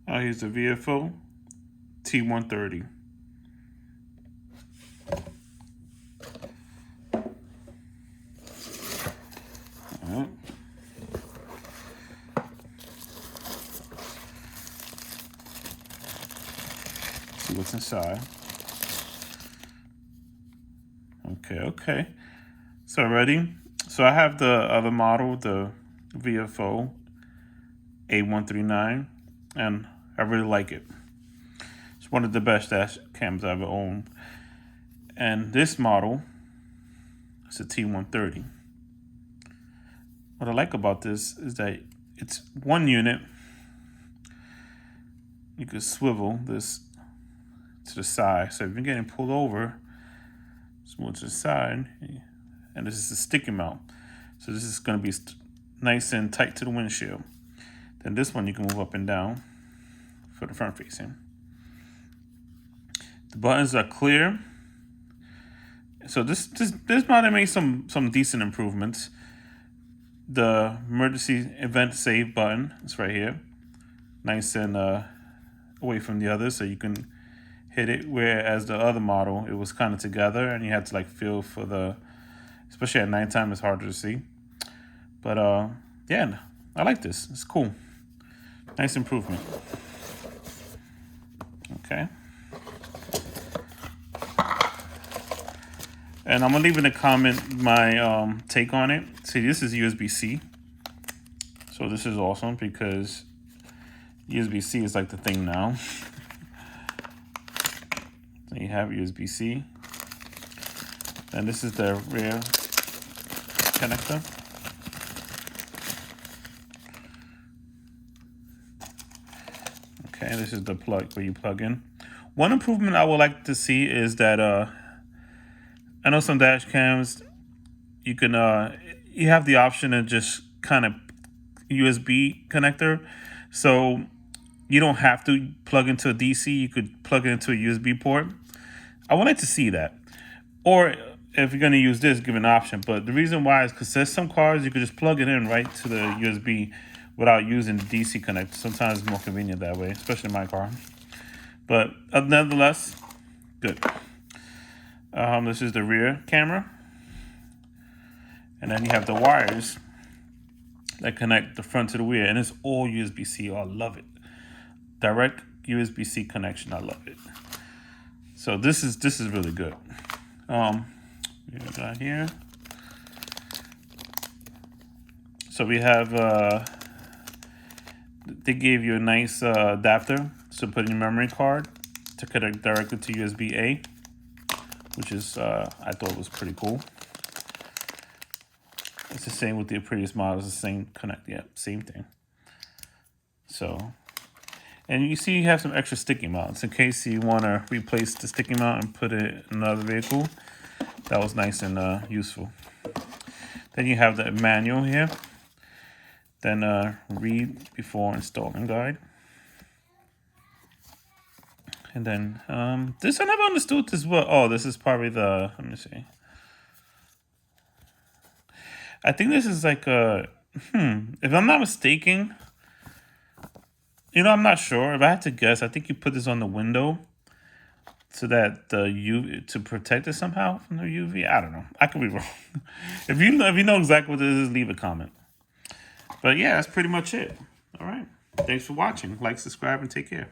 Here's the Viofo T130. Alright. See what's inside. Okay. So ready? So I have the other model, the Viofo A139, and I really like it. It's one of the best dash cams I've ever owned. And this model is a T130. What I like about this is that it's one unit. You can swivel this to the side. So if you're getting pulled over, it's more to the side. And this is a sticky mount. So this is going to be nice and tight to the windshield. Then this one you can move up and down for the front facing. The buttons are clear. So this model made some decent improvements. The emergency event save button is right here, nice and away from the other, so you can hit it. Whereas the other model, it was kind of together, and you had to like feel for the, especially at nighttime, it's harder to see. But yeah, I like this. It's cool. Nice improvement. Okay. And I'm gonna leave in a comment my take on it. See, this is USB-C. So this is awesome because USB-C is like the thing now. So you have USB-C. And this is the rear connector. Okay, this is the plug where you plug in. One improvement I would like to see is that I know some dash cams, you can you have the option of just kind of USB connector, so you don't have to plug into a DC. You could plug it into a USB port. I would like to see that, or if you're going to use this, give an option. But the reason why is because there's some cars you could just plug it in right to the USB without using the DC connector. Sometimes it's more convenient that way, especially in my car. But nonetheless, good. This is the rear camera. And then you have the wires that connect the front to the rear. And it's all USB-C. Oh, I love it. Direct USB-C connection. I love it. So this is really good. We got here. So we have, they gave you a nice adapter. So put in your memory card to connect directly to USB-A. Which is, I thought was pretty cool. It's the same with the previous models, the same connect, yeah, same thing. So, and you see you have some extra sticky mounts in case you want to replace the sticky mount and put it in another vehicle. That was nice and useful. Then you have the manual here. Then read before installing guide. And then this I never understood this well. Oh, this is probably the, let me see. I think this is like a, if I'm not mistaken, you know, I'm not sure. If I had to guess, I think you put this on the window so that the UV, to protect it somehow from the UV. I don't know. I could be wrong. If you know exactly what this is, leave a comment. But yeah, that's pretty much it. All right. Thanks for watching. Like, subscribe, and take care.